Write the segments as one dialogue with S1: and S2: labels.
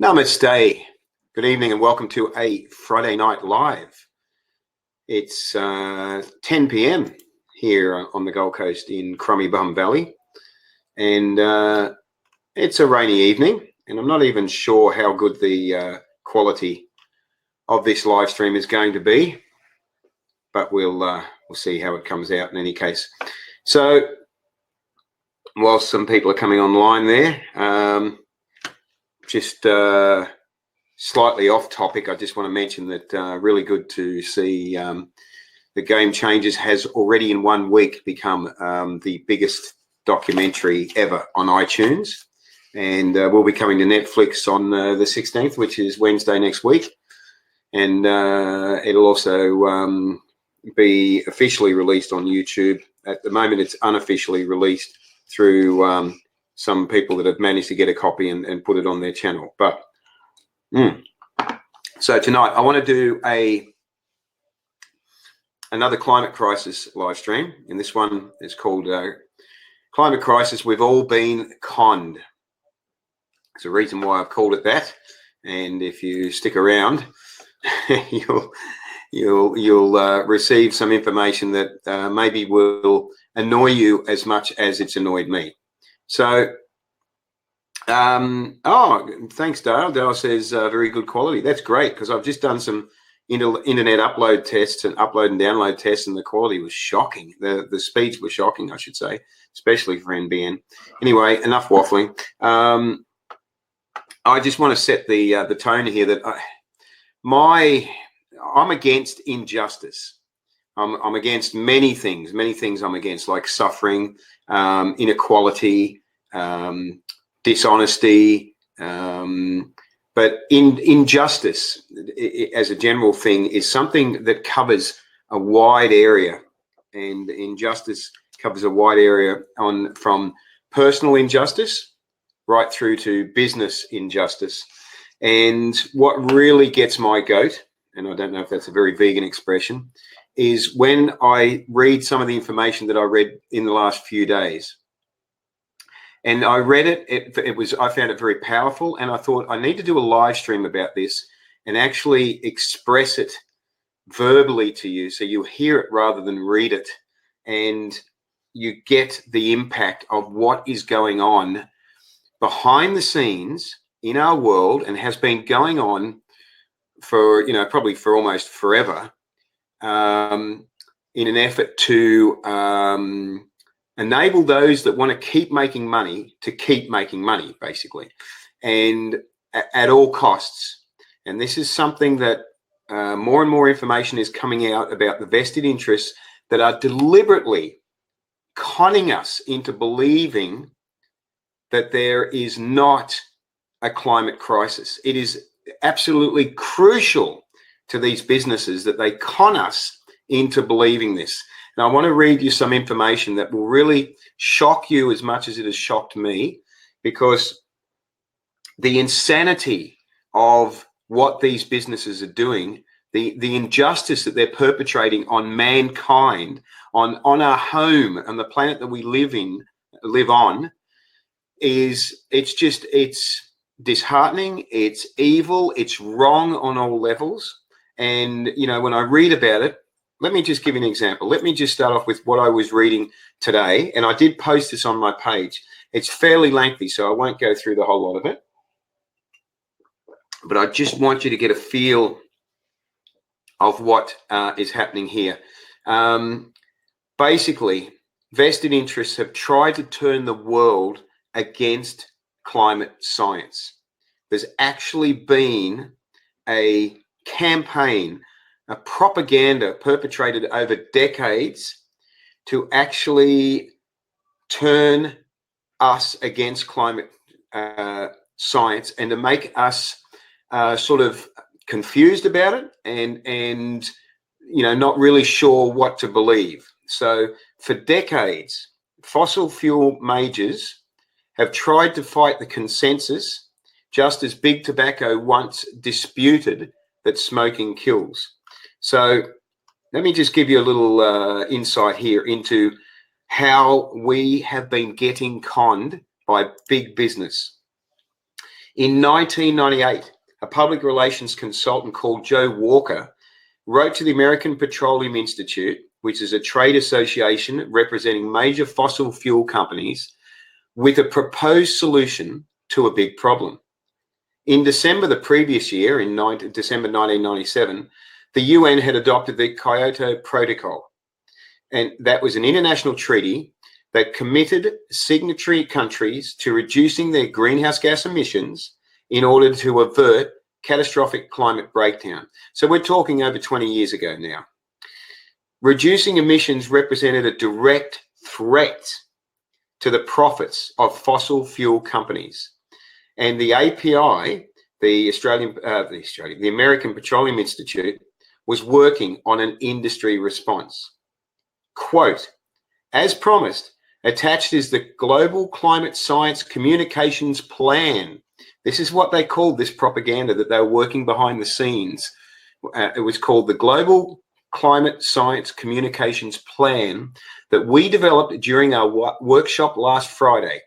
S1: Namaste. Good evening and welcome to a Friday Night Live. It's 10 p.m. here on the Gold Coast in Crummy Bum Valley, and it's a rainy evening, and I'm not even sure how good the quality of this live stream is going to be, but we'll see how it comes out in any case. So while some people are coming online there, just slightly off topic, I just want to mention that really good to see the Game Changers has already in 1 week become the biggest documentary ever on iTunes, and will be coming to Netflix on the 16th, which is Wednesday next week, and it'll also be officially released on YouTube. At the moment it's unofficially released through some people that have managed to get a copy and put it on their channel. But so tonight I want to do another climate crisis live stream, and this one is called Climate Crisis. We've all been conned. There's a reason why I've called it that, and if you stick around, you'll receive some information that maybe will annoy you as much as it's annoyed me. So thanks, Dale. Dale says very good quality. That's great, because I've just done some internet upload tests and upload and download tests, and the quality was shocking. The speeds were shocking, I should say, especially for NBN. Anyway, enough waffling. I just want to set the tone here that I'm against injustice. I'm against many things I'm against, like suffering, inequality, dishonesty, but injustice as a general thing is something that covers a wide area, and injustice covers a wide area from personal injustice right through to business injustice. And what really gets my goat, and I don't know if that's a very vegan expression, is when I read some of the information that I read in the last few days. And I read it, I found it very powerful, and I thought I need to do a live stream about this and actually express it verbally to you, so you hear it rather than read it, and you get the impact of what is going on behind the scenes in our world, and has been going on for, probably for almost forever, in an effort to enable those that want to keep making money to keep making money, basically, and at all costs. And this is something that more and more information is coming out about the vested interests that are deliberately conning us into believing that there is not a climate crisis. It is absolutely crucial to these businesses that they con us into believing this. Now, I want to read you some information that will really shock you as much as it has shocked me, because the insanity of what these businesses are doing, the injustice that they're perpetrating on mankind, on our home and the planet that we live on, it's disheartening, it's evil, it's wrong on all levels. And, when I read about it, let me just give you an example. Let me just start off with what I was reading today, and I did post this on my page. It's fairly lengthy, so I won't go through the whole lot of it, but I just want you to get a feel of what is happening here. Basically, vested interests have tried to turn the world against climate science. There's actually been a campaign, a propaganda perpetrated over decades to actually turn us against climate science, and to make us sort of confused about it, and not really sure what to believe. So for decades, fossil fuel majors have tried to fight the consensus, just as big tobacco once disputed that smoking kills. So let me just give you a little insight here into how we have been getting conned by big business. In 1998, a public relations consultant called Joe Walker wrote to the American Petroleum Institute, which is a trade association representing major fossil fuel companies, with a proposed solution to a big problem. In December the previous year, in December 1997, the UN had adopted the Kyoto Protocol. And that was an international treaty that committed signatory countries to reducing their greenhouse gas emissions in order to avert catastrophic climate breakdown. So we're talking over 20 years ago now. Reducing emissions represented a direct threat to the profits of fossil fuel companies. And the API, the American Petroleum Institute, was working on an industry response. Quote, as promised, attached is the Global Climate Science Communications Plan. This is what they called this propaganda that they were working behind the scenes. It was called the Global Climate Science Communications Plan that we developed during our workshop last Friday.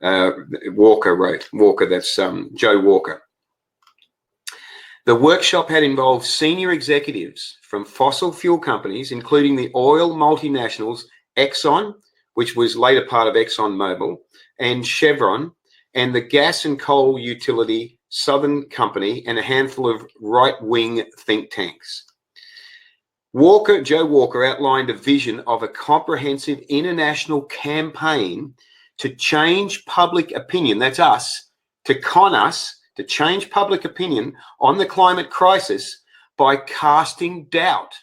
S1: Walker wrote. Walker, that's Joe Walker. The workshop had involved senior executives from fossil fuel companies, including the oil multinationals Exxon, which was later part of ExxonMobil, and Chevron, and the gas and coal utility Southern Company, and a handful of right-wing think tanks. Joe Walker outlined a vision of a comprehensive international campaign to change public opinion, that's us, to con us, to change public opinion on the climate crisis by casting doubt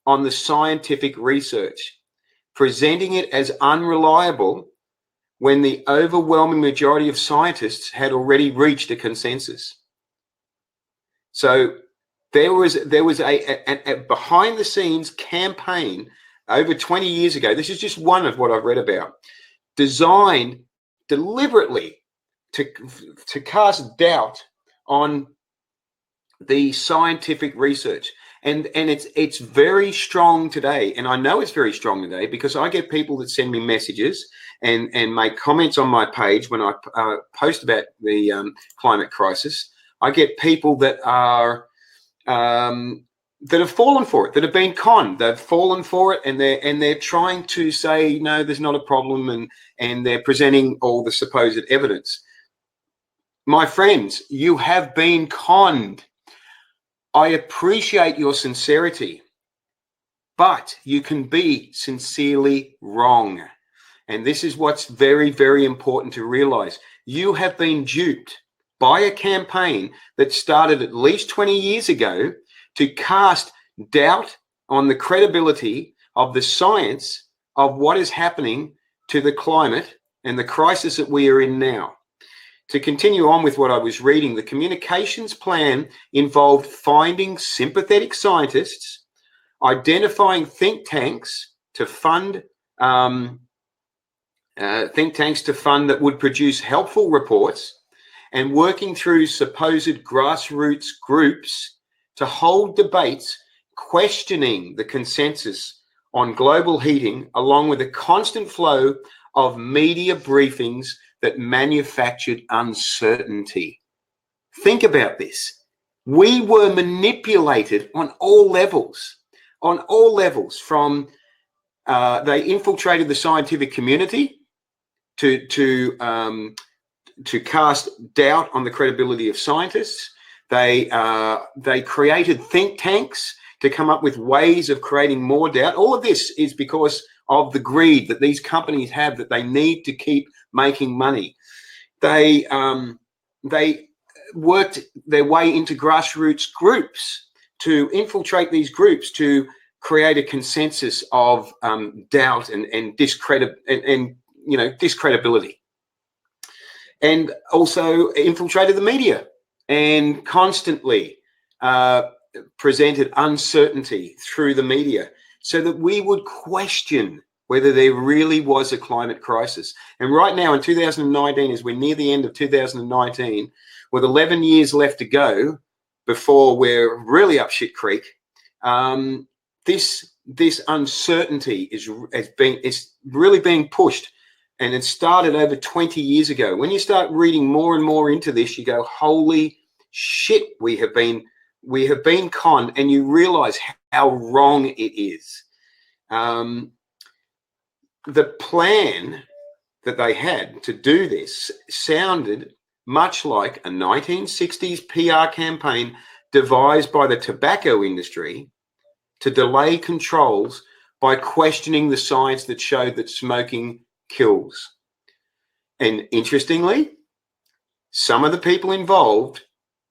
S1: on the scientific research, presenting it as unreliable when the overwhelming majority of scientists had already reached a consensus. So there was a behind the scenes campaign over 20 years ago. This is just one of what I've read about, designed deliberately to cast doubt on the scientific research. And it's very strong today. And I know it's very strong today because I get people that send me messages and make comments on my page when I post about the climate crisis. I get people that are that have fallen for it, that have been conned. They've fallen for it, and they're trying to say no, there's not a problem, and they're presenting all the supposed evidence. My friends, you have been conned. I appreciate your sincerity, but you can be sincerely wrong. And this is what's very, very important to realize. You have been duped by a campaign that started at least 20 years ago to cast doubt on the credibility of the science of what is happening to the climate and the crisis that we are in now. To continue on with what I was reading, the communications plan involved finding sympathetic scientists, identifying think tanks to fund that would produce helpful reports, and working through supposed grassroots groups to hold debates questioning the consensus on global heating, along with a constant flow of media briefings that manufactured uncertainty. Think about this. We were manipulated on all levels, from they infiltrated the scientific community to cast doubt on the credibility of scientists. They created think tanks to come up with ways of creating more doubt. All of this is because of the greed that these companies have, that they need to keep making money. They worked their way into grassroots groups to infiltrate these groups to create a consensus of doubt and discredibility, and also infiltrated the media and constantly presented uncertainty through the media so that we would question whether there really was a climate crisis. And right now in 2019, as we're near the end of 2019, with 11 years left to go before we're really up shit creek, this uncertainty is really being pushed And it started over 20 years ago. When you start reading more and more into this, you go, holy shit, we have been conned, and you realize how wrong it is. The plan that they had to do this sounded much like a 1960s PR campaign devised by the tobacco industry to delay controls by questioning the science that showed that smoking kills. And interestingly, some of the people involved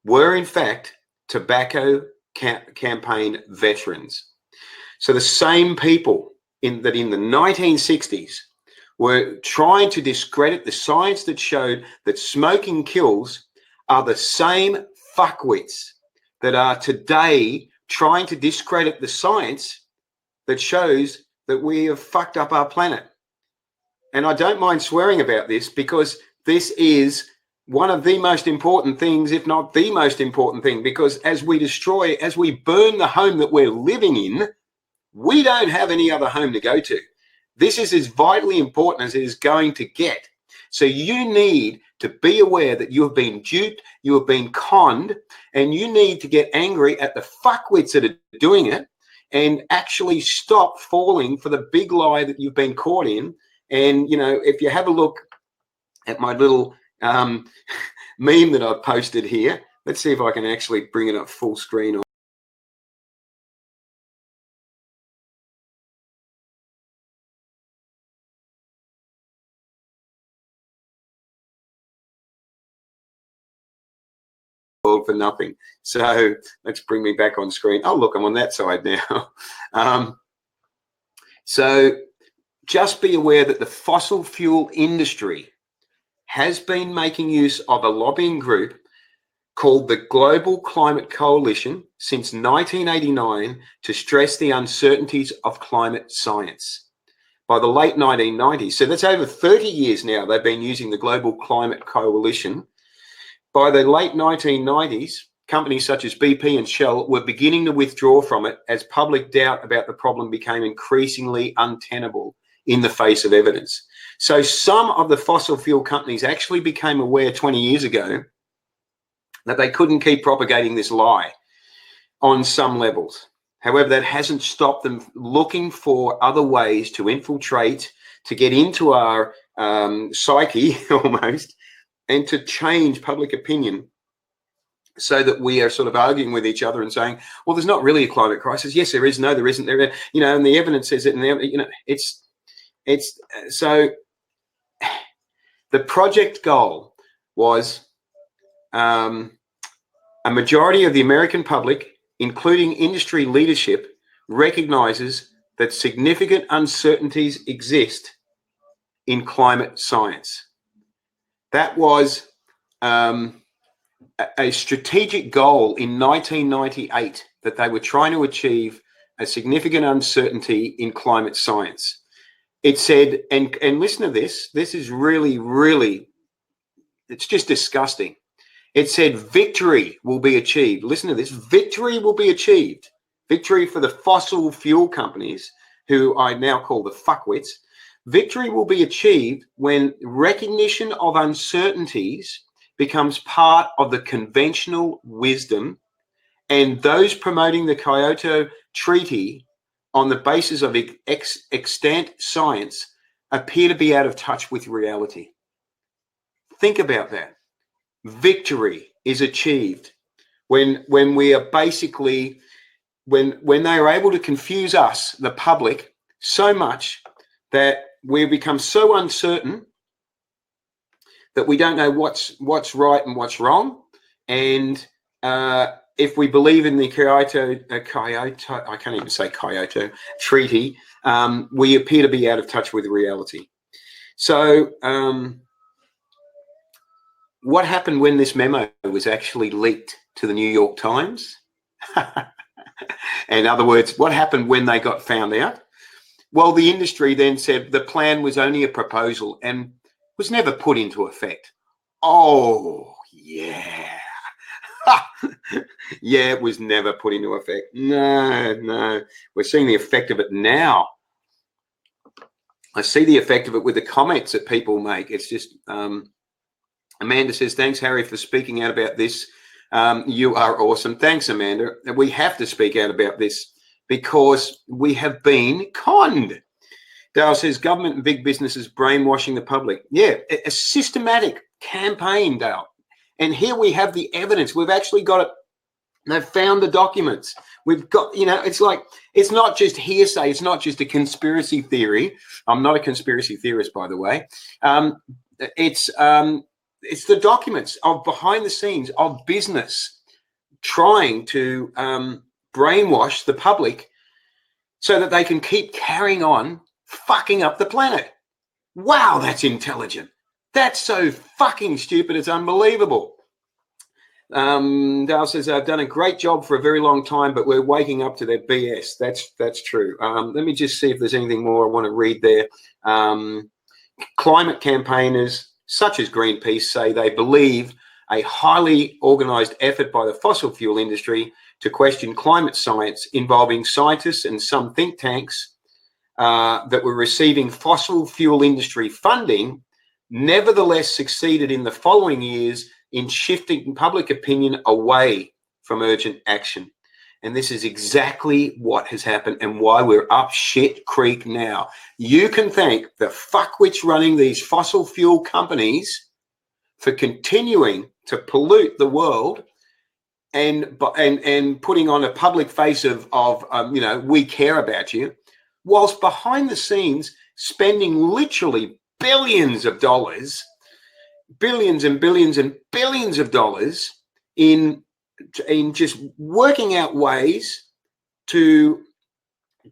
S1: were in fact tobacco campaign veterans. So the same people in the 1960s were trying to discredit the science that showed that smoking kills are the same fuckwits that are today trying to discredit the science that shows that we have fucked up our planet. And I don't mind swearing about this because this is one of the most important things, if not the most important thing, because as we burn the home that we're living in, we don't have any other home to go to. This is as vitally important as it is going to get. So you need to be aware that you have been duped, you have been conned, and you need to get angry at the fuckwits that are doing it and actually stop falling for the big lie that you've been caught in. And, you know, if you have a look at my little meme that I've posted here, let's see if I can actually bring it up full screen. For nothing. So let's bring me back on screen. Oh, look, I'm on that side now. So just be aware that the fossil fuel industry has been making use of a lobbying group called the Global Climate Coalition since 1989 to stress the uncertainties of climate science. By the late 1990s, so that's over 30 years now, they've been using the Global Climate Coalition. By the late 1990s, companies such as BP and Shell were beginning to withdraw from it as public doubt about the problem became increasingly untenable in the face of evidence. So some of the fossil fuel companies actually became aware 20 years ago that they couldn't keep propagating this lie on some levels. However, that hasn't stopped them looking for other ways to infiltrate, to get into our psyche almost, and to change public opinion so that we are sort of arguing with each other and saying, well, there's not really a climate crisis. Yes, there is. No, there isn't. There, you know, and the evidence says it. And you know, it's so the project goal was a majority of the American public, including industry leadership, recognizes that significant uncertainties exist in climate science. That was a strategic goal in 1998 that they were trying to achieve a significant uncertainty in climate science. It said, and listen to this, this is really, really, it's just disgusting. It said victory will be achieved. Listen to this, victory will be achieved. Victory for the fossil fuel companies, who I now call the fuckwits. Victory will be achieved when recognition of uncertainties becomes part of the conventional wisdom, and those promoting the Kyoto Treaty on the basis of extant science appear to be out of touch with reality. Think about that. Victory is achieved when we are basically, when they are able to confuse us, the public, so much that we become so uncertain that we don't know what's right and what's wrong. And if we believe in the Kyoto, I can't even say Kyoto Treaty, we appear to be out of touch with reality. So what happened when this memo was actually leaked to the New York Times? In other words, what happened when they got found out? Well, the industry then said the plan was only a proposal and was never put into effect. Oh, yeah. Yeah, it was never put into effect. No. We're seeing the effect of it now. I see the effect of it with the comments that people make. It's just, Amanda says, thanks, Harry, for speaking out about this. You are awesome. Thanks, Amanda. We have to speak out about this because we have been conned. Dale says, government and big businesses brainwashing the public. Yeah, a systematic campaign, Dale. And here we have the evidence. We've actually got it. They've found the documents. We've got, you know, it's like, it's not just hearsay. It's not just a conspiracy theory. I'm not a conspiracy theorist, by the way. It's the documents of behind the scenes of business trying to brainwash the public so that they can keep carrying on fucking up the planet. Wow, that's intelligent. That's so fucking stupid. It's unbelievable. Dale says, I've done a great job for a very long time, but we're waking up to their BS. That's true. Let me just see if there's anything more I want to read there. Climate campaigners such as Greenpeace say they believe a highly organized effort by the fossil fuel industry to question climate science involving scientists and some think tanks that were receiving fossil fuel industry funding nevertheless succeeded in the following years in shifting public opinion away from urgent action. And this is exactly what has happened and why we're up shit creek now. You can thank the fuckwits running these fossil fuel companies for continuing to pollute the world and putting on a public face of you know, we care about you, whilst behind the scenes spending literally billions of dollars, billions and billions and billions of dollars in just working out ways to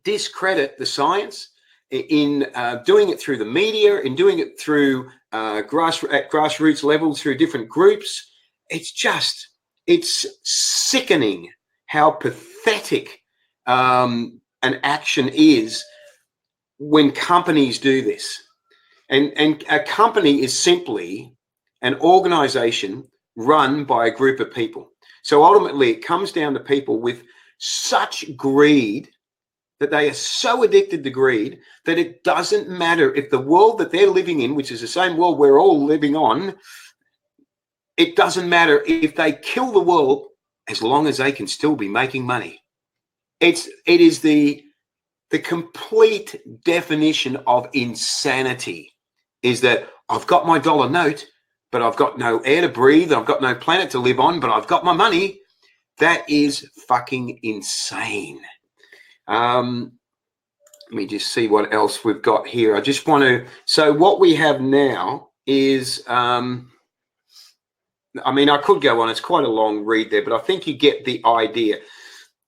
S1: discredit the science, in doing it through the media, in doing it through at grassroots levels, through different groups. It's sickening how pathetic an action is when companies do this. And a company is simply an organization run by a group of people. So ultimately, it comes down to people with such greed that they are so addicted to greed that it doesn't matter if the world that they're living in, which is the same world we're all living on, it doesn't matter if they kill the world as long as they can still be making money. It is the complete definition of insanity, is that I've got my dollar note, but I've got no air to breathe. I've got no planet to live on, but I've got my money. That is fucking insane. Let me just see what else we've got here. I just want to, so what we have now is, I mean, I could go on. It's quite a long read there, but I think you get the idea.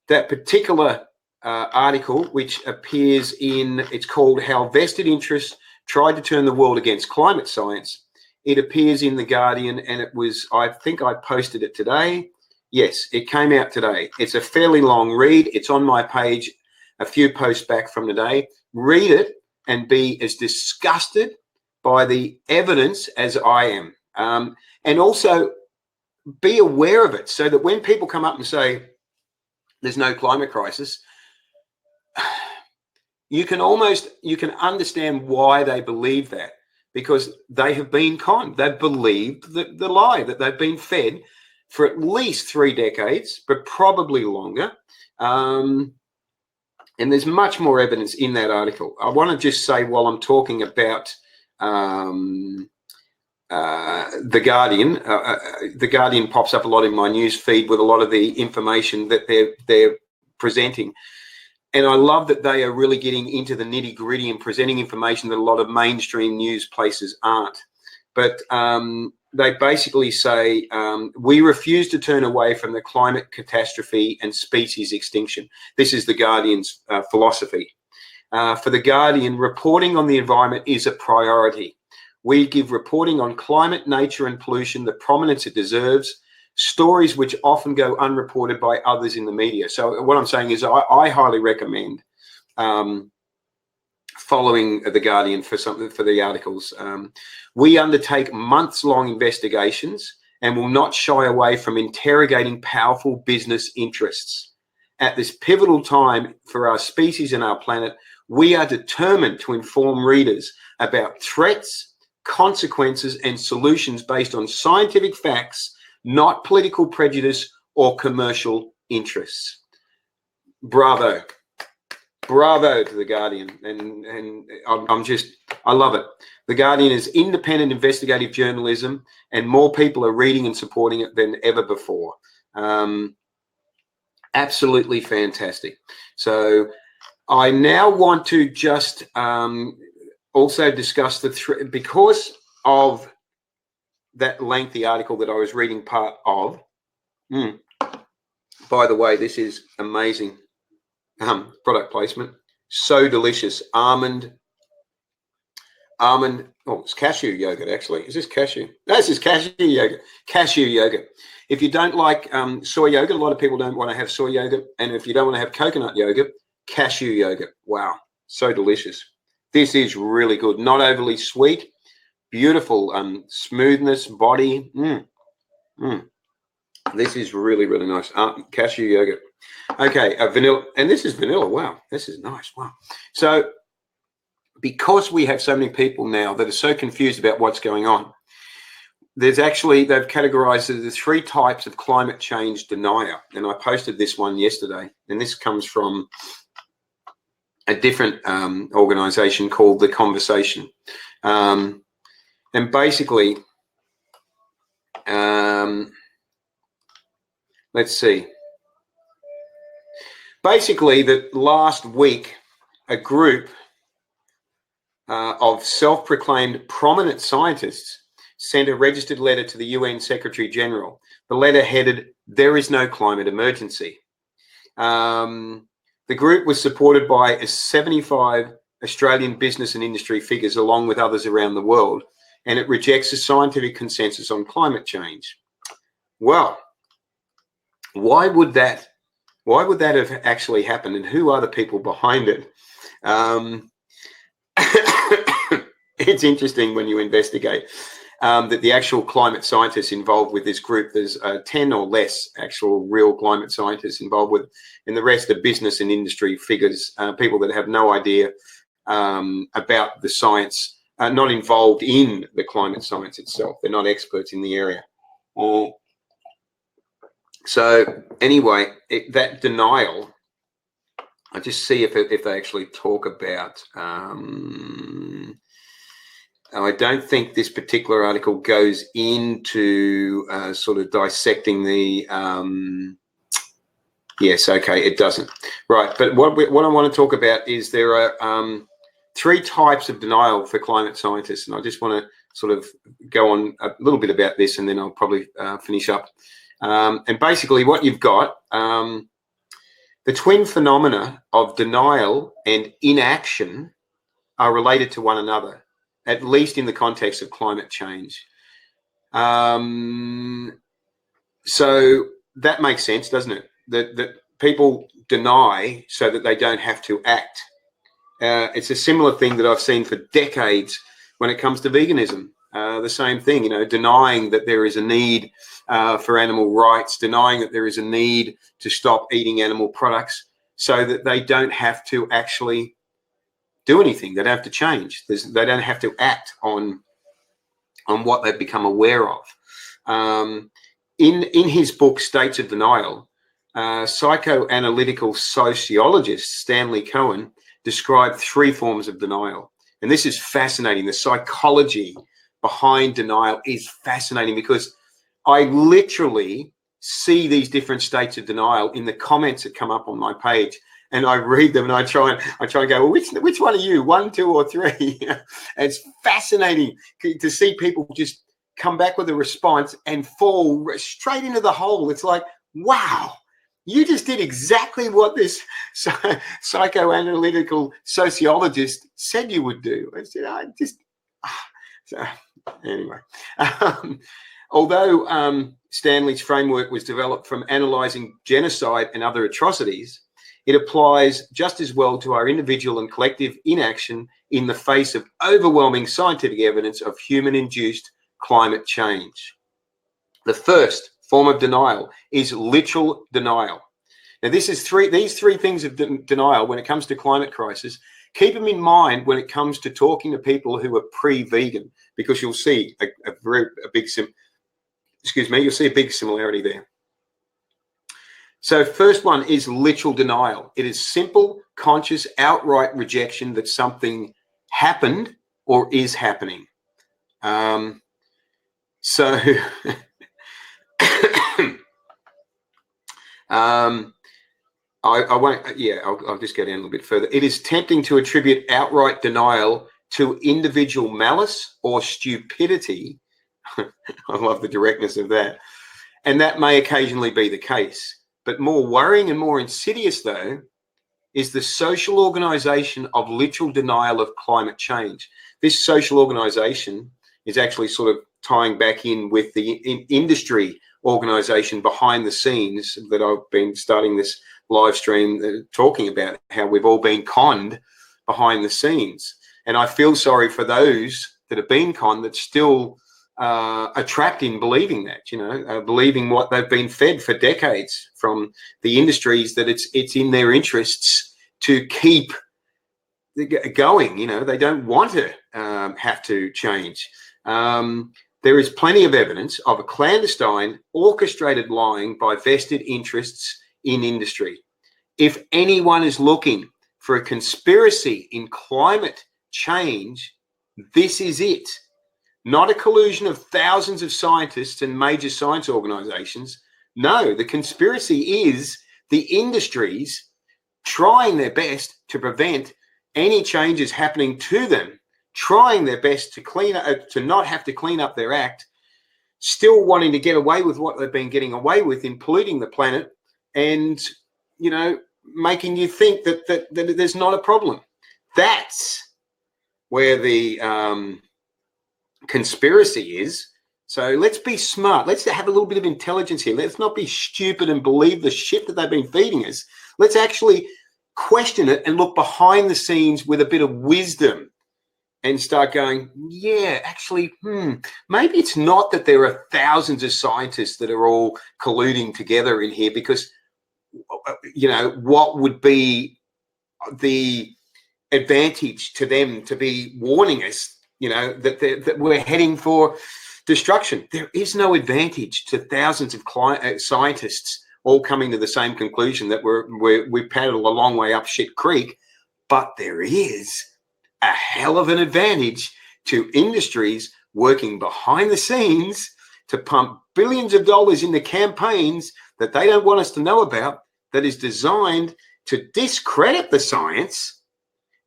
S1: That particular article, which appears in, it's called How Vested Interests Tried to Turn the World Against Climate Science. It appears in The Guardian, and it was, I think I posted it today. Yes, it came out today. It's a fairly long read. It's on my page, a few posts back from today. Read it and be as disgusted by the evidence as I am. And also be aware of it, so that when people come up and say there's no climate crisis, you can understand why they believe that, because they have been conned. They've believed the lie that they've been fed for at least 3 decades, but probably longer. And there's much more evidence in that article. I want to just say, while I'm talking about The Guardian pops up a lot in my news feed with a lot of the information that they're presenting. And I love that they are really getting into the nitty gritty and presenting information that a lot of mainstream news places aren't. But they basically say, we refuse to turn away from the climate catastrophe and species extinction. This is The Guardian's philosophy. For The Guardian, reporting on the environment is a priority. We give reporting on climate, nature and pollution the prominence it deserves, stories which often go unreported by others in the media. So what I'm saying is I highly recommend following The Guardian for the articles. We undertake months-long investigations and will not shy away from interrogating powerful business interests. At this pivotal time for our species and our planet, We are determined to inform readers about threats, consequences, and solutions based on scientific facts, not political prejudice or commercial interests. Bravo. Bravo to The Guardian. And I love it. The Guardian is independent investigative journalism, and more people are reading and supporting it than ever before. Absolutely fantastic. So I now want to just also discuss because of that lengthy article that I was reading part of. By the way, this is amazing product placement. So delicious. Almond. Oh, it's cashew yogurt, actually. Is this cashew? No, this is cashew yogurt. Cashew yogurt. If you don't like soy yogurt, a lot of people don't want to have soy yogurt. And if you don't want to have coconut yogurt, cashew yogurt. Wow, so delicious. This is really good. Not overly sweet. Beautiful smoothness, body. This is really, really nice. Cashew yogurt. Okay, vanilla. And this is vanilla. Wow, this is nice. Wow. So because we have so many people now that are so confused about what's going on, they've categorized the 3 types of climate change denier. And I posted this one yesterday, and this comes from a different organization called The Conversation. And basically, let's see. Basically, that last week, a group of self-proclaimed prominent scientists sent a registered letter to the UN Secretary General. The letter headed, "There is no climate emergency." The group was supported by 75 Australian business and industry figures, along with others around the world, and it rejects a scientific consensus on climate change. Well, why would that have actually happened, and who are the people behind it? It's interesting when you investigate that the actual climate scientists involved with this group, there's 10 or less actual real climate scientists involved with, and the rest are business and industry figures, people that have no idea about the science, not involved in the climate science itself. They're not experts in the area. So anyway, that denial, I just see if they actually talk about. I don't think this particular article goes into sort of dissecting the. Yes, okay, it doesn't. Right, but what I want to talk about is there are 3 types of denial for climate scientists, and I just want to sort of go on a little bit about this, and then I'll probably finish up. And basically, what you've got. The twin phenomena of denial and inaction are related to one another, at least in the context of climate change. So that makes sense, doesn't it? That people deny so that they don't have to act. It's a similar thing that I've seen for decades when it comes to veganism. The same thing, denying that there is a need for animal rights, denying that there is a need to stop eating animal products so that they don't have to actually do anything. They don't have to change. They don't have to act on what they've become aware of. In his book, States of Denial, psychoanalytical sociologist Stanley Cohen described 3 forms of denial. And this is fascinating. The psychology behind denial is fascinating because I literally see these different states of denial in the comments that come up on my page, and I read them and I try and go, well, which one are you? 1, 2, or 3? It's fascinating to see people just come back with a response and fall straight into the hole. It's like, wow, you just did exactly what this psychoanalytical sociologist said you would do. I said, so anyway. Although Stanley's framework was developed from analysing genocide and other atrocities, it applies just as well to our individual and collective inaction in the face of overwhelming scientific evidence of human-induced climate change. The first form of denial is literal denial. Now, these 3 things of denial when it comes to climate crisis keep them in mind when it comes to talking to people who are pre-vegan, because you'll see you'll see a big similarity there. So first one is literal denial. It is simple, conscious, outright rejection that something happened or is happening. So I won't, yeah, I'll just go down a little bit further. It is tempting to attribute outright denial to individual malice or stupidity. I love the directness of that. And that may occasionally be the case. But more worrying and more insidious, though, is the social organisation of literal denial of climate change. This social organisation is actually sort of tying back in with the industry organisation behind the scenes that I've been starting this live stream talking about, how we've all been conned behind the scenes. And I feel sorry for those that have been conned that still are trapped in believing that, believing what they've been fed for decades from the industries, that it's in their interests to keep going. They don't want to have to change. There is plenty of evidence of a clandestine, orchestrated lying by vested interests in industry. If anyone is looking for a conspiracy in climate change, this is it. Not a collusion of thousands of scientists and major science organizations. No, the conspiracy is the industries trying their best to prevent any changes happening to them, trying their best to not have to clean up their act, still wanting to get away with what they've been getting away with in polluting the planet, and making you think that there's not a problem. That's where the conspiracy is. So let's be smart. Let's have a little bit of intelligence here. Let's not be stupid and believe the shit that they've been feeding us. Let's actually question it and look behind the scenes with a bit of wisdom and start going, yeah, actually, maybe it's not that there are thousands of scientists that are all colluding together in here, because, what would be the advantage to them to be warning us, that we're heading for destruction? There is no advantage to thousands of scientists all coming to the same conclusion that we've paddled a long way up shit creek, but there is a hell of an advantage to industries working behind the scenes to pump billions of dollars into campaigns that they don't want us to know about, that is designed to discredit the science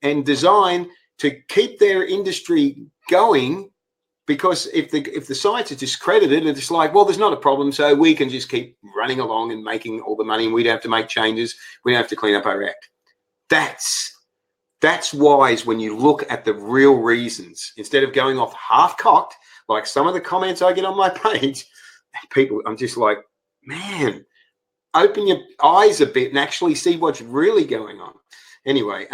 S1: and designed to keep their industry going. Because if the science is discredited, it's like, well, there's not a problem, so we can just keep running along and making all the money, and we don't have to make changes. We don't have to clean up our act. That's wise when you look at the real reasons, instead of going off half-cocked, like some of the comments I get on my page. People, I'm just like, man, open your eyes a bit and actually see what's really going on. Anyway,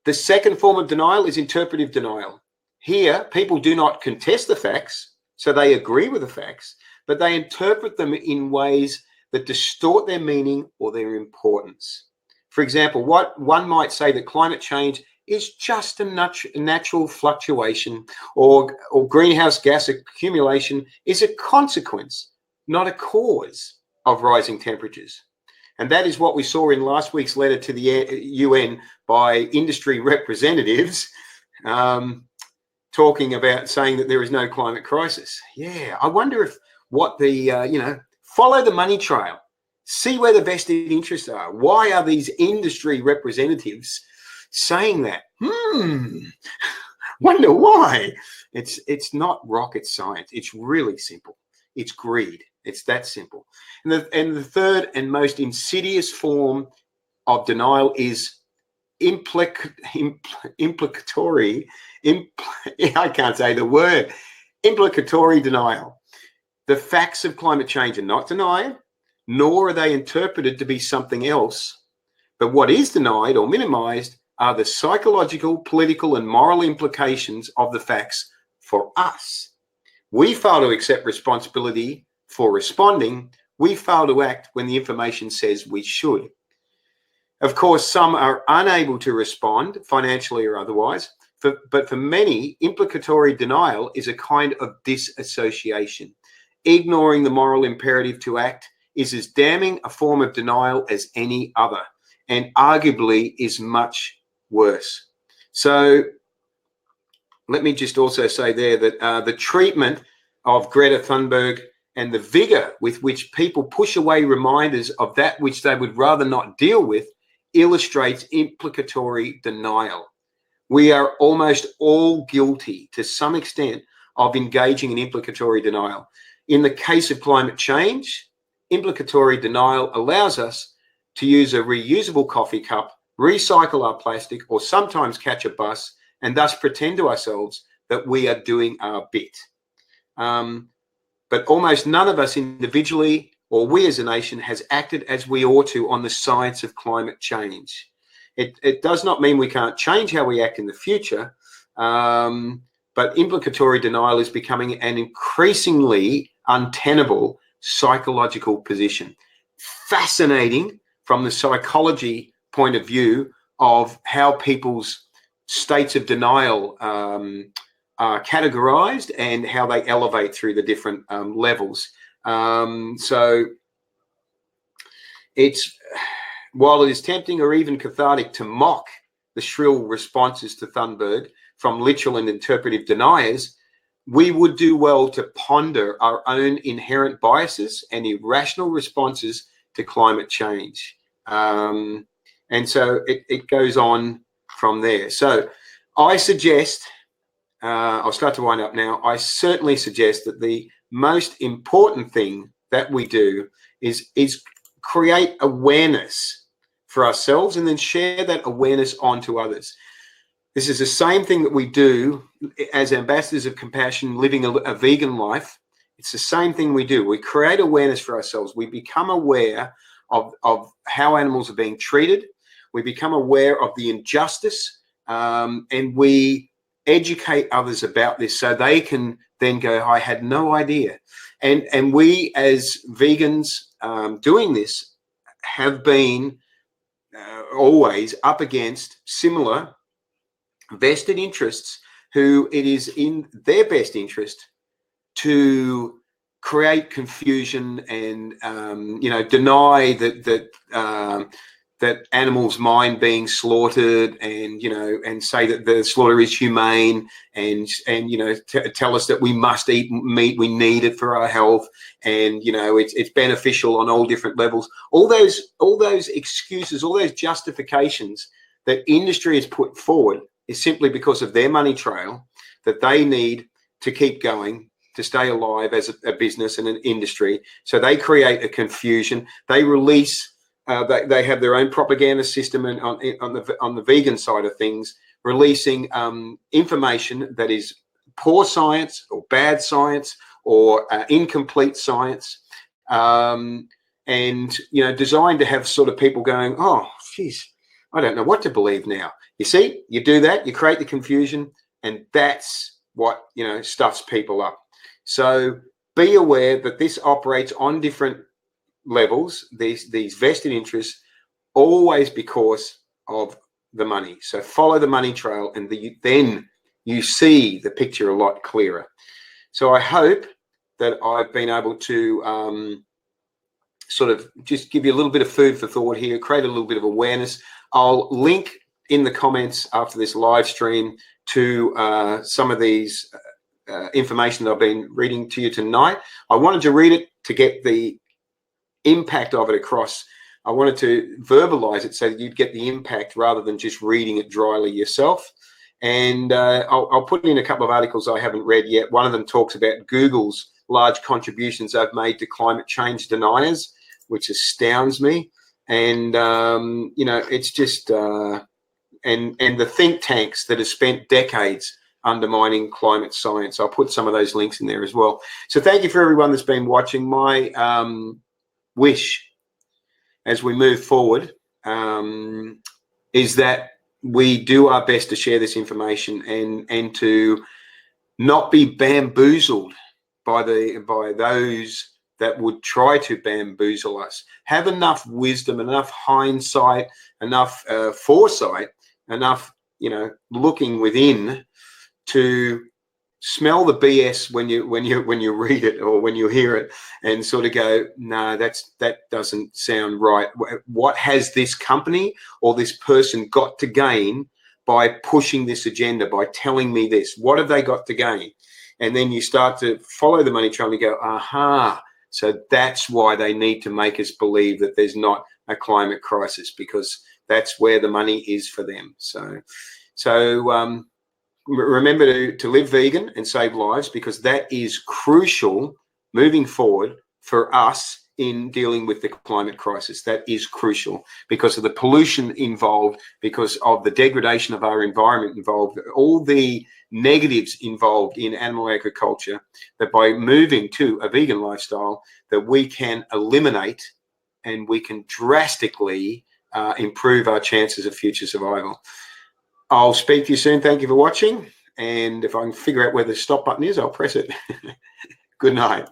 S1: the second form of denial is interpretive denial. Here, people do not contest the facts, so they agree with the facts, but they interpret them in ways that distort their meaning or their importance. For example, what one might say that climate change is just a natural fluctuation, or greenhouse gas accumulation is a consequence, not a cause of rising temperatures. And that is what we saw in last week's letter to the UN by industry representatives, talking about saying that there is no climate crisis. Yeah, I wonder if what the, follow the money trail, see where the vested interests are. Why are these industry representatives saying that? Wonder why. It's not rocket science. It's really simple. It's greed. It's that simple. And the third and most insidious form of denial is implicatory. I can't say the word. Implicatory denial. The facts of climate change are not denied, nor are they interpreted to be something else. But what is denied or minimized are the psychological, political, and moral implications of the facts for us. We fail to accept responsibility for responding. We fail to act when the information says we should. Of course, some are unable to respond financially or otherwise, but for many, implicatory denial is a kind of disassociation. Ignoring the moral imperative to act is as damning a form of denial as any other, and arguably is much worse. So let me just also say there that the treatment of Greta Thunberg and the vigor with which people push away reminders of that which they would rather not deal with illustrates implicatory denial. We are almost all guilty to some extent of engaging in implicatory denial. In the case of climate change, implicatory denial allows us to use a reusable coffee cup, recycle our plastic, or sometimes catch a bus, and thus pretend to ourselves that we are doing our bit. But almost none of us individually or we as a nation has acted as we ought to on the science of climate change. It does not mean we can't change how we act in the future, but implicatory denial is becoming an increasingly untenable psychological position. Fascinating from the psychology point of view of how people's states of denial are categorized and how they elevate through the different levels. So it's, while it is tempting or even cathartic to mock the shrill responses to Thunberg from literal and interpretive deniers, we would do well to ponder our own inherent biases and irrational responses to climate change. And so it goes on from there. So I suggest, I'll start to wind up now, I certainly suggest that the most important thing that we do is create awareness for ourselves and then share that awareness on to others. This is the same thing that we do as ambassadors of compassion, living a vegan life. It's the same thing we do. We create awareness for ourselves. We become aware of how animals are being treated. We become aware of the injustice, and we educate others about this so they can then go, I had no idea. And we as vegans doing this have been always up against similar vested interests who it is in their best interest to create confusion and deny that animals mind being slaughtered, and and say that the slaughter is humane, and tell us that we must eat meat, we need it for our health, and it's beneficial on all different levels. All those excuses, all those justifications that industry has put forward is simply because of their money trail that they need to keep going, to stay alive as a business and an industry. So they create a confusion. They release, they have their own propaganda system and on the vegan side of things, releasing information that is poor science or bad science or incomplete science, and designed to have sort of people going, oh, geez, I don't know what to believe now. You see, you do that, you create the confusion, and that's what stuffs people up. So be aware that this operates on different levels, these vested interests, always because of the money. So follow the money trail, and then you see the picture a lot clearer. So I hope that I've been able to sort of just give you a little bit of food for thought here, create a little bit of awareness. I'll link in the comments after this live stream to some of these information that I've been reading to you tonight. I wanted to read it to get the impact of it across. I wanted to verbalize it so that you'd get the impact rather than just reading it dryly yourself. And I'll put in a couple of articles I haven't read yet. One of them talks about Google's large contributions they've made to climate change deniers, which astounds me. And it's just and the think tanks that have spent decades undermining climate science. I'll put some of those links in there as well. So thank you for everyone that's been watching. My wish as we move forward is that we do our best to share this information and to not be bamboozled by those that would try to bamboozle us. Have enough wisdom, enough hindsight, enough foresight, enough, looking within to smell the BS when you read it or when you hear it, and sort of go, no, that doesn't sound right. What has this company or this person got to gain by pushing this agenda, by telling me this? What have they got to gain? And then you start to follow the money trail and you go, aha, so that's why they need to make us believe that there's not a climate crisis, because that's where the money is for them. So remember to live vegan and save lives, because that is crucial moving forward for us in dealing with the climate crisis. That is crucial because of the pollution involved, because of the degradation of our environment involved, all the negatives involved in animal agriculture, that by moving to a vegan lifestyle, that we can eliminate and we can drastically improve our chances of future survival. I'll speak to you soon. Thank you for watching. And if I can figure out where the stop button is, I'll press it. Good night.